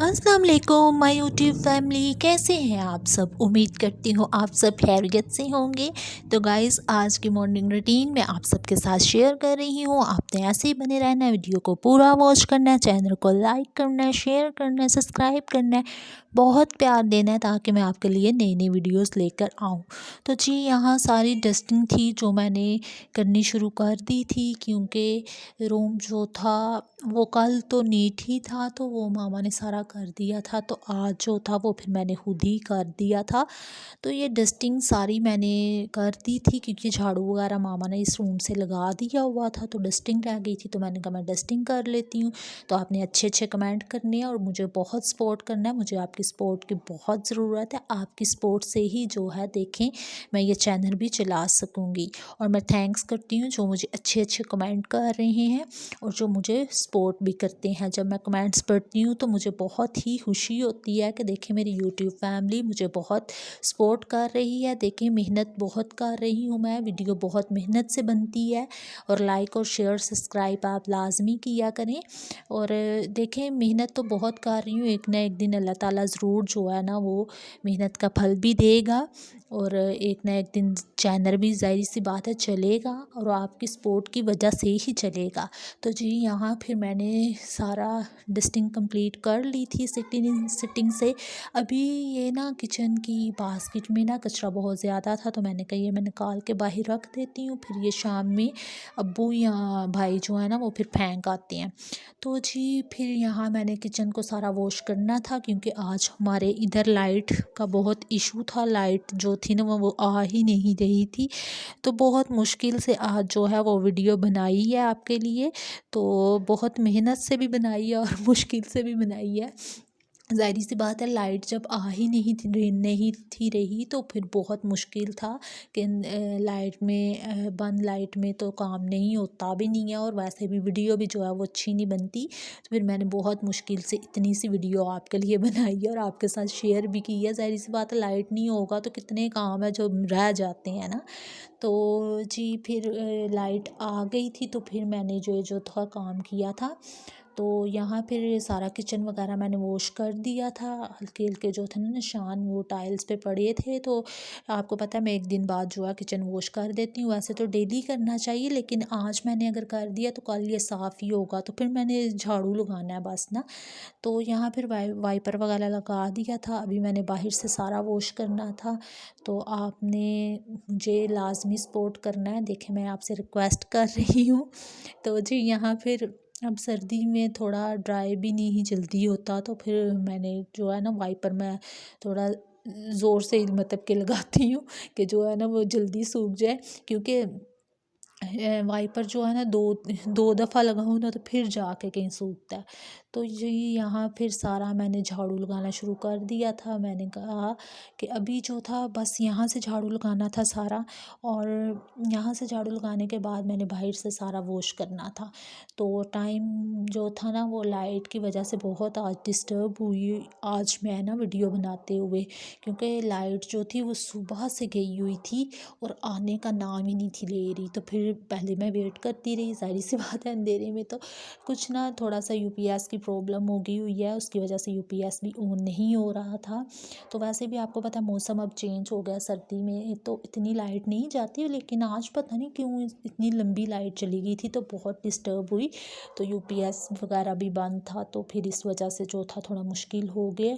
अस्सलाम वालेकुम my YouTube family, कैसे हैं आप सब। उम्मीद करती हूँ आप सब खैरियत से होंगे। तो गाइस, आज की मॉर्निंग रूटीन मैं आप सबके साथ शेयर कर रही हूँ। आपने ऐसे ही बने रहना है, वीडियो को पूरा वॉच करना है, चैनल को लाइक करना है, शेयर करना है, सब्सक्राइब करना है, बहुत प्यार देना है ताकि मैं आपके लिए नई नई वीडियोस लेकर आऊँ। तो जी, यहाँ सारी डस्टिंग थी जो मैंने करनी शुरू कर दी थी, क्योंकि रूम जो था वो कल तो नीट ही था, तो वो मामा ने सारा कर दिया था। तो आज जो था वो फिर मैंने खुद ही कर दिया था। तो ये डस्टिंग सारी मैंने कर दी थी, क्योंकि झाड़ू वगैरह मामा ने इस रूम से लगा दिया हुआ था, तो डस्टिंग रह गई थी। तो मैंने कहा मैं डस्टिंग कर लेती हूँ। तो आपने अच्छे अच्छे कमेंट करने हैं और मुझे बहुत सपोर्ट करना है। मुझे आपकी सपोर्ट की बहुत ज़रूरत है। आपकी सपोर्ट से ही जो है, देखें, मैं ये चैनल भी चला सकूँगी। और मैं थैंक्स करती हूँ जो मुझे अच्छे अच्छे कमेंट कर रहे हैं और जो मुझे सपोर्ट भी करते हैं। जब मैं कमेंट्स पढ़ती हूँ तो मुझे बहुत ही खुशी होती है कि देखें, मेरी यूट्यूब फैमिली मुझे बहुत सपोर्ट कर रही है। देखें, मेहनत बहुत कर रही हूँ मैं, वीडियो बहुत मेहनत से बनती है। और लाइक और शेयर सब्सक्राइब आप लाजमी किया करें। और देखें, मेहनत तो बहुत कर रही हूँ, एक ना एक दिन अल्लाह ताला ज़रूर जो है ना वो मेहनत का फल भी देगा। और एक ना एक दिन चैनल भी ज़ाहिर सी बात है चलेगा, और आपकी सपोर्ट की वजह से ही चलेगा। तो जी, यहाँ फिर मैंने सारा डस्टिंग कंप्लीट कर ली थी सिटिंग से। अभी ये ना किचन की बास्केट में ना कचरा बहुत ज़्यादा था, तो मैंने कहा ये मैं निकाल के बाहर रख देती हूँ, फिर ये शाम में अब्बू या भाई जो है ना वो फिर फेंक आते हैं। तो जी, फिर यहाँ मैंने किचन को सारा वॉश करना था, क्योंकि आज हमारे इधर लाइट का बहुत इशू था। लाइट जो थी ना वो आ ही नहीं रही थी। तो बहुत मुश्किल से आज जो है वो वीडियो बनाई है आपके लिए। तो बहुत मेहनत से भी बनाई है और मुश्किल से भी बनाई है। ज़ाहिर सी बात है, लाइट जब आ ही नहीं थी रही, तो फिर बहुत मुश्किल था कि लाइट में बंद लाइट में तो काम नहीं होता भी नहीं है, और वैसे भी वीडियो भी जो है वो अच्छी नहीं बनती। तो फिर मैंने बहुत मुश्किल से इतनी सी वीडियो आपके लिए बनाई है और आपके साथ शेयर भी की है। ज़ाहिर सी बात है, लाइट नहीं होगा तो कितने काम है जो रह जाते हैं ना। तो जी, फिर लाइट आ गई थी, तो फिर मैंने जो था काम किया था। तो यहाँ फिर सारा किचन वगैरह मैंने वॉश कर दिया था। हल्के हल्के जो थे ना निशान वो टाइल्स पे पड़े थे, तो आपको पता है मैं एक दिन बाद जो है किचन वॉश कर देती हूँ। वैसे तो डेली करना चाहिए, लेकिन आज मैंने अगर कर दिया तो कल ये साफ़ ही होगा, तो फिर मैंने झाड़ू लगाना है बस ना। तो यहाँ फिर वाइपर वगैरह लगा दिया था। अभी मैंने बाहर से सारा वॉश करना था। तो आपने मुझे लाजमी सपोर्ट करना है, देखें मैं आपसे रिक्वेस्ट कर रही हूँ। तो जी, यहाँ फिर अब सर्दी में थोड़ा ड्राई भी नहीं जल्दी होता, तो फिर मैंने जो है ना वाइपर में थोड़ा ज़ोर से मतलब कि लगाती हूँ कि जो है ना वो जल्दी सूख जाए। क्योंकि वाइपर जो है ना दो दो दफ़ा लगाऊँ ना तो फिर जाके कहीं सूखता है। तो ये यहाँ फिर सारा मैंने झाड़ू लगाना शुरू कर दिया था। मैंने कहा कि अभी जो था बस यहाँ से झाड़ू लगाना था सारा, और यहाँ से झाड़ू लगाने के बाद मैंने बाहर से सारा वॉश करना था। तो टाइम जो था ना वो लाइट की वजह से बहुत आज डिस्टर्ब हुई आज मैं ना वीडियो बनाते हुए, क्योंकि लाइट जो थी वो सुबह से गई हुई थी और आने का नाम ही नहीं थी ले रही। तो फिर पहले मैं वेट करती रही, ज़ाहिर सी बात है अंधेरे में तो कुछ ना थोड़ा सा यूपीएस की प्रॉब्लम हो गई हुई है, उसकी वजह से यूपीएस भी ऑन नहीं हो रहा था। तो वैसे भी आपको पता है मौसम अब चेंज हो गया, सर्दी में तो इतनी लाइट नहीं जाती, लेकिन आज पता नहीं क्यों इतनी लंबी लाइट चली गई थी, तो बहुत डिस्टर्ब हुई। तो यूपीएस वगैरह भी बंद था, तो फिर इस वजह से जो था थोड़ा मुश्किल हो गया।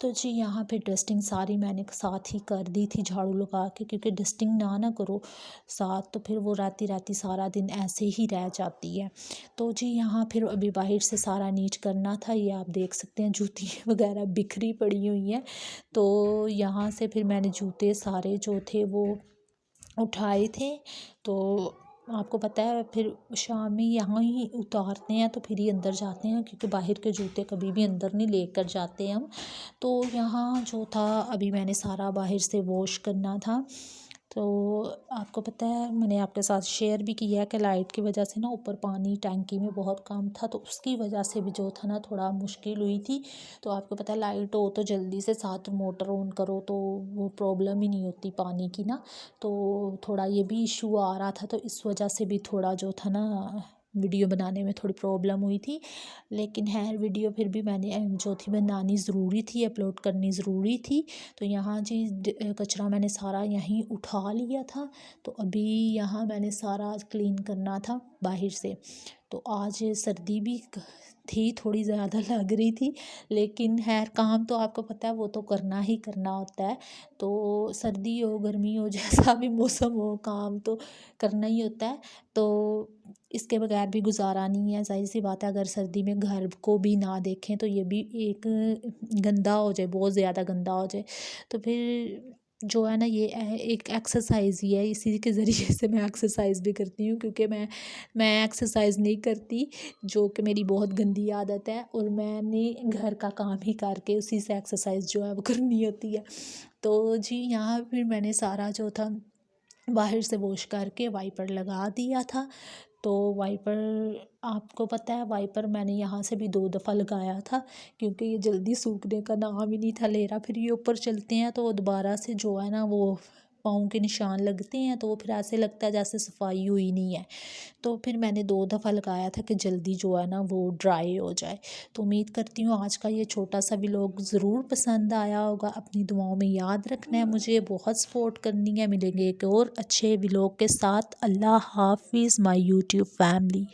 तो जी, यहाँ पे डस्टिंग सारी मैंने साथ ही कर दी थी झाड़ू लगा के, क्योंकि डस्टिंग ना करो साथ तो फिर वो राती राती सारा दिन ऐसे ही रह जाती है। तो जी, यहाँ फिर अभी बाहर से सारा नीट करना था। ये आप देख सकते हैं जूती वगैरह बिखरी पड़ी हुई हैं। तो यहाँ से फिर मैंने जूते सारे जो थे वो उठाए थे। तो आपको पता है फिर शाम में यहाँ ही उतारते हैं, तो फिर ही अंदर जाते हैं, क्योंकि बाहर के जूते कभी भी अंदर नहीं लेकर जाते हम। तो यहाँ जो था अभी मैंने सारा बाहर से वॉश करना था। तो आपको पता है मैंने आपके साथ शेयर भी किया है कि लाइट की वजह से ना ऊपर पानी टैंकी में बहुत कम था, तो उसकी वजह से भी जो था ना थोड़ा मुश्किल हुई थी। तो आपको पता है लाइट हो तो जल्दी से साथ मोटर ऑन करो तो वो प्रॉब्लम ही नहीं होती पानी की ना। तो थोड़ा ये भी इशू आ रहा था, तो इस वजह से भी थोड़ा जो था ना वीडियो बनाने में थोड़ी प्रॉब्लम हुई थी, लेकिन है वीडियो फिर भी मैंने जो थी बनानी ज़रूरी थी, अपलोड करनी ज़रूरी थी। तो यहाँ जी कचरा मैंने सारा यहीं उठा लिया था, तो अभी यहाँ मैंने सारा क्लीन करना था बाहर से। तो आज सर्दी भी थी, थोड़ी ज़्यादा लग रही थी, लेकिन खैर काम तो आपको पता है वो तो करना ही करना होता है। तो सर्दी हो गर्मी हो जैसा भी मौसम हो, काम तो करना ही होता है। तो इसके बगैर भी गुजारा नहीं है, ज़ाहिर सी बात है। अगर सर्दी में घर को भी ना देखें तो ये भी एक गंदा हो जाए, बहुत ज़्यादा गंदा हो जाए, तो फिर जो है ना ये एक एक्सरसाइज ही है। इसी के ज़रिए से मैं एक्सरसाइज भी करती हूँ, क्योंकि मैं एक्सरसाइज नहीं करती, जो कि मेरी बहुत गंदी आदत है, और मैंने घर का काम ही करके उसी से एक्सरसाइज जो है वो करनी होती है। तो जी यहाँ फिर मैंने सारा जो था बाहर से वॉश करके वाइपर लगा दिया था। तो वाइपर, आपको पता है वाइपर मैंने यहाँ से भी 2 दफ़ा लगाया था, क्योंकि ये जल्दी सूखने का नाम ही नहीं था ले रहा। फिर ये ऊपर चलते हैं तो वो दोबारा से जो है ना वो पाँव के निशान लगते हैं, तो वो फिर ऐसे लगता है जैसे सफाई हुई नहीं है। तो फिर मैंने 2 दफ़ा लगाया था कि जल्दी जो है ना वो ड्राई हो जाए। तो उम्मीद करती हूँ आज का ये छोटा सा व्लॉग ज़रूर पसंद आया होगा। अपनी दुआओं में याद रखना है, मुझे बहुत सपोर्ट करनी है। मिलेंगे एक और अच्छे व्लॉग के साथ। अल्लाह हाफ़िज़ माय यूट्यूब फैमिली।